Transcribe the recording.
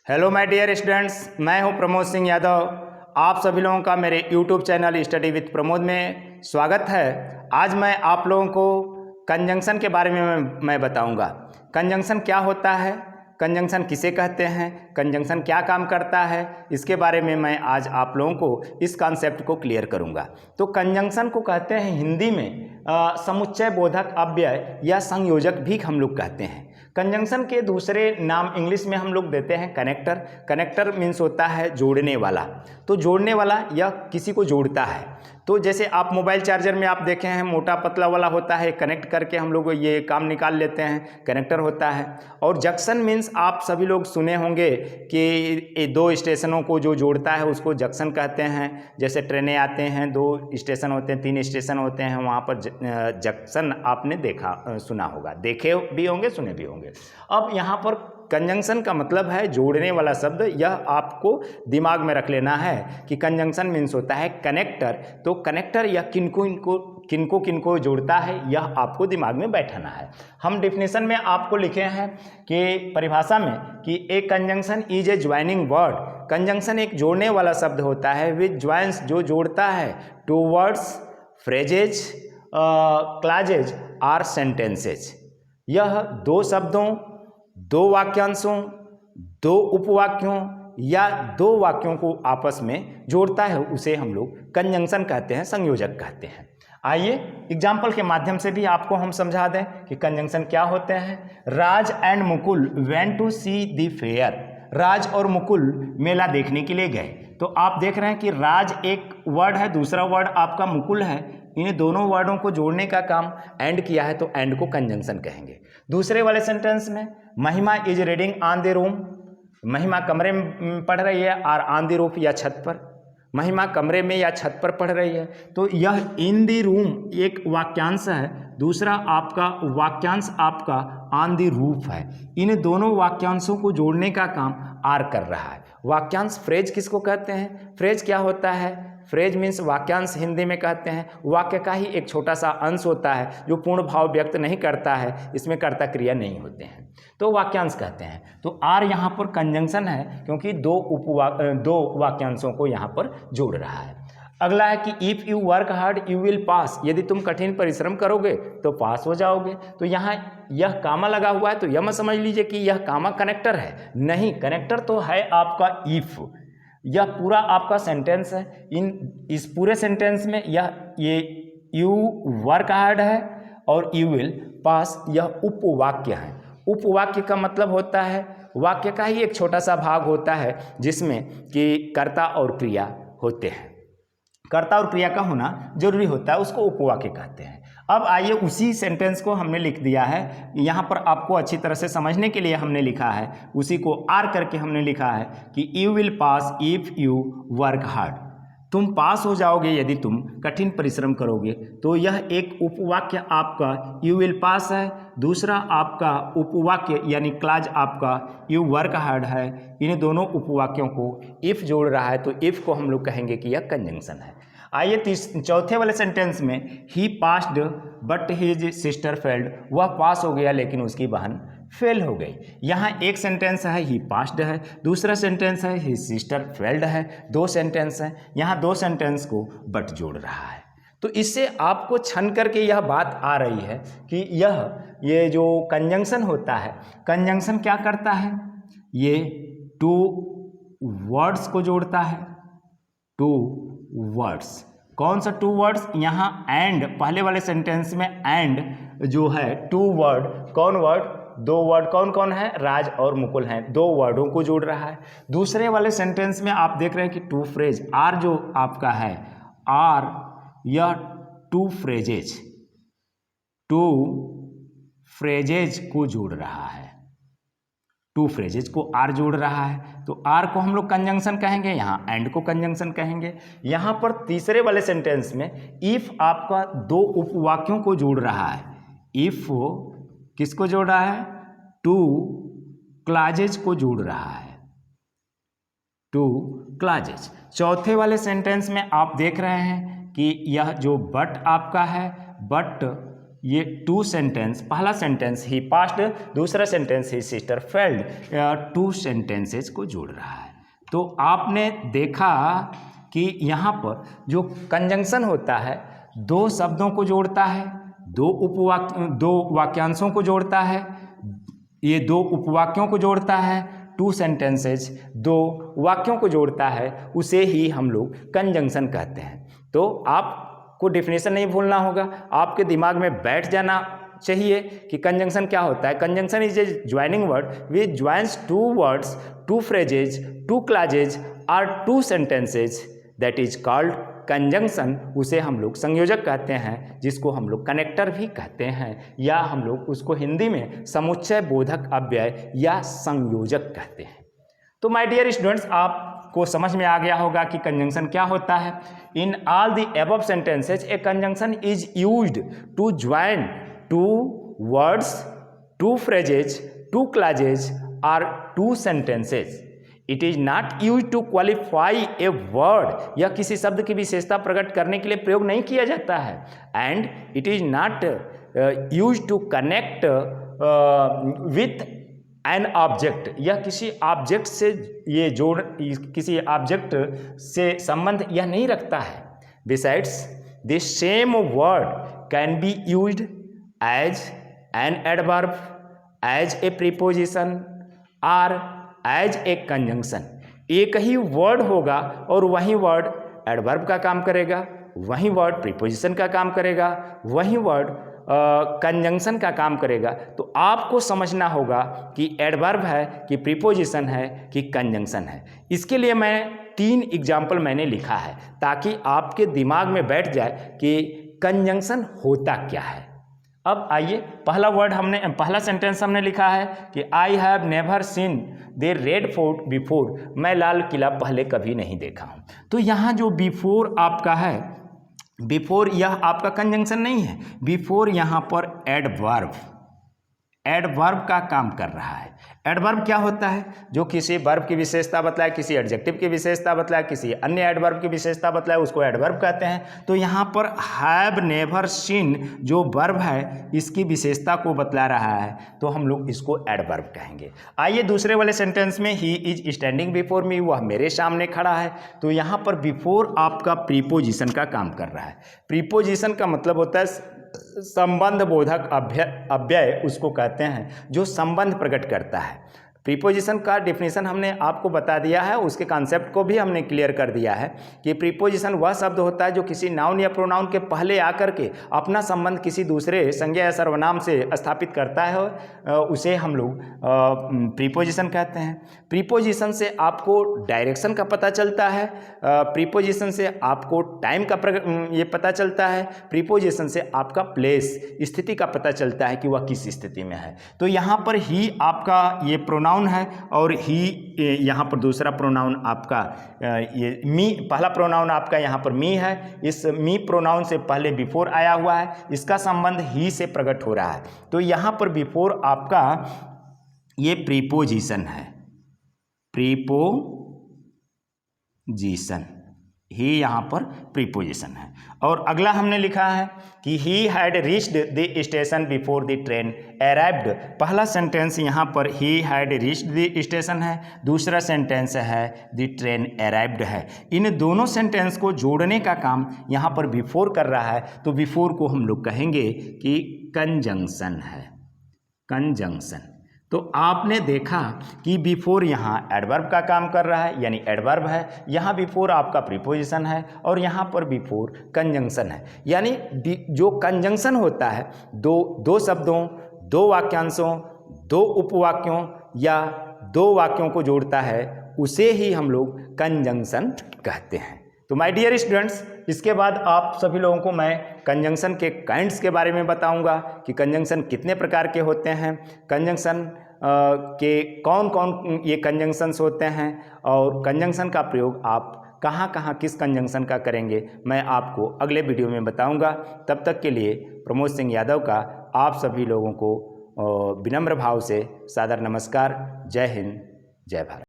Hello my dear students, मैं हूं प्रमोद सिंह यादव। आप सभी लोगों का मेरे YouTube channel study with Pramod में स्वागत है। आज मैं आप लोगों को कंजंक्शन के बारे में मैं बताऊंगा। कंजंक्शन क्या होता है, कंजंक्शन किसे कहते हैं, कंजंक्शन क्या काम करता है, इसके बारे में मैं आज आप लोगों को इस कॉन्सेप्ट को क्लियर करूंगा। तो कंजंक्शन को कहते हैं हिंदी में समुच्चय बोधक अव्यय या संयोजक भी हम लोग कहते हैं। कंजंक्शन के दूसरे नाम इंग्लिश में हम लोग देते हैं कनेक्टर। कनेक्टर मीन्स होता है जोड़ने वाला। तो जोड़ने वाला या किसी को जोड़ता है। तो जैसे आप मोबाइल चार्जर में आप देखे हैं मोटा पतला वाला होता है, कनेक्ट करके हम लोग ये काम निकाल लेते हैं, कनेक्टर होता है। और जंक्शन मीन्स आप सभी लोग सुने होंगे कि दो स्टेशनों को जो जोड़ता है उसको जंक्शन कहते हैं। जैसे ट्रेनें आते हैं, दो स्टेशन होते हैं, 3 स्टेशन होते हैं, वहाँ पर जंक्शन आपने देखा सुना होगा, देखे भी होंगे, सुने भी होंगे। अब यहाँ पर कंजंक्शन का मतलब है जोड़ने वाला शब्द। यह आपको दिमाग में रख लेना है कि कंजंक्शन मीन्स होता है कनेक्टर। तो कनेक्टर या किनको किनको जोड़ता है, यह आपको दिमाग में बैठाना है। हम डिफिनेशन में आपको लिखे हैं कि परिभाषा में कि a conjunction is a joining word. Conjunction एक जोड़ने वाला शब्द होता है विच ज्वाइंस, जो जोड़ता है two words, phrases, clauses or sentences. यह दो शब्दों, दो वाक्यांशों, दो उपवाक्यों या दो वाक्यों को आपस में जोड़ता है, उसे हम लोग कंजंक्शन कहते हैं, संयोजक कहते हैं। आइए एग्जाम्पल के माध्यम से भी आपको हम समझा दें कि कंजंक्शन क्या होते हैं। Raj and Mukul went to see the fair. Raj और मुकुल मेला देखने के लिए गए। तो आप देख रहे हैं कि राज एक वर्ड है, दूसरा वर्ड आपका मुकुल है। इन दोनों वर्डों को जोड़ने का काम एंड किया है, तो एंड को कंजंक्शन कहेंगे। दूसरे वाले सेंटेंस में महिमा is reading on the room. महिमा कमरे में पढ़ रही है, और ऑन द रूफ या छत पर। महिमा कमरे में या छत पर पढ़ रही है। तो यह इन द रूम एक वाक्यांश है, दूसरा आपका वाक्यांश आपका ऑन द रूफ है। इन दोनों वाक्यांशों को जोड़ने का काम आर कर रहा है। वाक्यांश फ्रेज किसको कहते हैं? फ्रेज क्या होता है? फ्रेज मीन्स वाक्यांश हिंदी में कहते हैं वाक्य का ही एक छोटा सा अंश होता है जो पूर्ण भाव व्यक्त नहीं करता है, इसमें कर्ता क्रिया नहीं होते हैं, तो वाक्यांश कहते हैं। तो आर यहाँ पर कंजंक्शन है क्योंकि दो वाक्यांशों को यहाँ पर जोड़ रहा है। अगला है कि if you work hard you will pass. यदि तुम कठिन परिश्रम करोगे तो पास हो जाओगे। तो यहाँ यह कामा लगा हुआ है, तो यह मत समझ लीजिए कि यह कामा कनेक्टर है। नहीं, कनेक्टर तो है आपका इफ़। यह पूरा आपका सेंटेंस है। इस पूरे सेंटेंस में ये यू वर्क हार्ड है और यू विल पास, यह उपवाक्य है। उपवाक्य का मतलब होता है वाक्य का ही एक छोटा सा भाग होता है जिसमें कि कर्ता और क्रिया होते हैं। कर्ता और क्रिया का होना जरूरी होता है, उसको उपवाक्य कहते हैं। अब आइए उसी सेंटेंस को हमने लिख दिया है यहाँ पर, आपको अच्छी तरह से समझने के लिए हमने लिखा है, उसी को आर करके हमने लिखा है कि you will pass if you work hard. तुम पास हो जाओगे यदि तुम कठिन परिश्रम करोगे। तो यह एक उपवाक्य आपका यू विल पास है, दूसरा आपका उपवाक्य यानी क्लाज आपका यू वर्क हार्ड है। इन दोनों उपवाक्यों को इफ जोड़ रहा है, तो इफ को हम लोग कहेंगे कि यह कंजंक्शन है। आइए चौथे वाले सेंटेंस में ही passed but his sister failed. वह पास हो गया लेकिन उसकी बहन फेल हो गई। यहाँ एक सेंटेंस है ही पास्ड है, दूसरा सेंटेंस है ही सिस्टर फेल्ड है। दो सेंटेंस है, यहाँ दो सेंटेंस को बट जोड़ रहा है। तो इससे आपको छन करके यह बात आ रही है कि ये जो कंजंक्शन होता है, कंजंक्शन क्या करता है? ये टू वर्ड्स को जोड़ता है। टू वर्ड्स, कौन सा टू वर्ड्स? यहाँ एंड, पहले वाले सेंटेंस में एंड जो है टू वर्ड, कौन वर्ड? दो वर्ड कौन कौन है? राज और मुकुल हैं, दो वर्डों को जोड़ रहा है। दूसरे वाले सेंटेंस में आप देख रहे हैं कि टू फ्रेज, आर जो आपका है आर, यह टू फ्रेजेज को जोड़ रहा है। टू फ्रेजेज को आर जोड़ रहा है, तो आर को हम लोग कंजंक्शन कहेंगे, यहाँ एंड को कंजंक्शन कहेंगे। यहाँ पर तीसरे वाले सेंटेंस में इफ आपका दो उपवाक्यों को जोड़ रहा है। इफ किसको जोड़ रहा है? टू क्लाजेज को जोड़ रहा है। Two clauses. चौथे वाले सेंटेंस में आप देख रहे हैं कि यह जो बट आपका है, बट ये टू सेंटेंस, पहला सेंटेंस ही पास्ट, दूसरा सेंटेंस ही सिस्टर फेल्ड, टू सेंटेंसेस को जोड़ रहा है। तो आपने देखा कि यहाँ पर जो कंजंक्शन होता है दो शब्दों को जोड़ता है, दो वाक्यांशों को जोड़ता है, ये दो उपवाक्यों को जोड़ता है, टू सेंटेंसेज दो वाक्यों को जोड़ता है, उसे ही हम लोग कंजंक्शन कहते हैं। तो आपको डेफिनेशन नहीं भूलना होगा, आपके दिमाग में बैठ जाना चाहिए कि कंजंक्शन क्या होता है। Conjunction is a joining word which joins two words, two phrases, two clauses और two sentences, that is called conjunction. उसे हम लोग संयोजक कहते हैं, जिसको हम लोग कनेक्टर भी कहते हैं, या हम लोग उसको हिंदी में समुच्चय बोधक अव्यय या संयोजक कहते हैं। तो माय डियर स्टूडेंट्स, आपको समझ में आ गया होगा कि कंजंक्शन क्या होता है। In all the above sentences a conjunction is used to join two words, two phrases, two clauses और two sentences. It is not use to qualify a word, यह किसी शब्द की विशेषता प्रकट करने के लिए प्रयोग नहीं किया जाता है। And it is not use to connect with an object, यह किसी ऑब्जेक्ट से ये जोड़, किसी ऑब्जेक्ट से संबंध यह नहीं रखता है। Besides the same word can be used as an adverb, as a preposition और एज ए कंजंक्शन। एक ही वर्ड होगा और वही वर्ड एडवर्ब का काम करेगा, वही वर्ड प्रीपोजिशन का काम करेगा, वही वर्ड कंजंक्शन का काम करेगा। तो आपको समझना होगा कि एडवर्ब है कि प्रीपोजिशन है कि कंजंक्शन है। इसके लिए मैं 3 एग्जाम्पल मैंने लिखा है ताकि आपके दिमाग में बैठ जाए कि कंजंक्शन होता क्या है। अब आइए, पहला सेंटेंस हमने लिखा है कि I have never seen the red fort before, मैं लाल किला पहले कभी नहीं देखा हूँ। तो यहाँ जो बिफोर आपका है, बिफोर यह आपका कंजंक्शन नहीं है, बिफोर यहाँ पर एडवर्ब का काम कर रहा है। एडवर्ब क्या होता है? जो किसी वर्ब की विशेषता बतलाए, किसी एडजेक्टिव की विशेषता बतलाए, किसी अन्य एडवर्ब की विशेषता बतलाए, उसको एडवर्ब कहते हैं। तो यहाँ पर हैव नेवर सीन जो वर्ब है इसकी विशेषता को बतला रहा है, तो हम लोग इसको एडवर्ब कहेंगे। आइए दूसरे वाले सेंटेंस में, he is standing before me, वह मेरे सामने खड़ा है। तो यहाँ पर बिफोर आपका प्रीपोजिशन का काम कर रहा है। प्रीपोजिशन का मतलब होता है संबंध बोधक अव्यय, उसको कहते हैं जो संबंध प्रकट करता है। प्रीपोजिशन का डेफिनेशन हमने आपको बता दिया है, उसके कॉन्सेप्ट को भी हमने क्लियर कर दिया है कि प्रीपोजिशन वह शब्द होता है जो किसी नाउन या प्रोनाउन के पहले आकर के अपना संबंध किसी दूसरे संज्ञा या सर्वनाम से स्थापित करता है, उसे हम लोग प्रीपोजिशन कहते हैं। प्रीपोजिशन से आपको डायरेक्शन का पता चलता है, प्रीपोजिशन से आपको टाइम का ये पता चलता है, प्रीपोजिशन से आपका प्लेस, स्थिति का पता चलता है कि वह किस स्थिति में है। तो यहाँ पर ही आपका ये प्रोनाउन है और ही यहाँ पर दूसरा प्रोनाउन आपका ये मी, पहला प्रोनाउन आपका यहाँ पर मी है। इस मी प्रोनाउन से पहले बिफोर आया हुआ है, इसका संबंध ही से प्रकट हो रहा है। तो यहाँ पर बिफोर आपका ये प्रीपोजिशन है, प्रीपोजिशन ही यहाँ पर प्रीपोजिशन है। और अगला हमने लिखा है कि he had reached the station before the train arrived. पहला सेंटेंस यहाँ पर he had reached the station है, दूसरा सेंटेंस है द ट्रेन अराइव्ड है। इन दोनों सेंटेंस को जोड़ने का काम यहाँ पर बिफोर कर रहा है, तो बिफोर को हम लोग कहेंगे कि कंजंक्शन है, कंजंक्शन। तो आपने देखा कि बिफोर यहाँ एडवर्ब का काम कर रहा है, यानी एडवर्ब है, यहाँ बिफोर आपका प्रीपोजिशन है और यहाँ पर बिफोर कंजंक्शन है। यानी जो कंजंक्शन होता है दो शब्दों, दो वाक्यांशों, दो उपवाक्यों या दो वाक्यों को जोड़ता है, उसे ही हम लोग कंजंक्शन कहते हैं। तो माय डियर स्टूडेंट्स, इसके बाद आप सभी लोगों को मैं कंजंक्शन के काइंड्स के बारे में बताऊंगा कि कंजंक्शन कितने प्रकार के होते हैं, कंजंक्शन के कौन कौन ये कंजंक्शंस होते हैं और कंजंक्शन का प्रयोग आप कहाँ कहाँ किस कंजंक्शन का करेंगे, मैं आपको अगले वीडियो में बताऊंगा। तब तक के लिए प्रमोद सिंह यादव का आप सभी लोगों को विनम्र भाव से सादर नमस्कार। जय हिंद, जय भारत।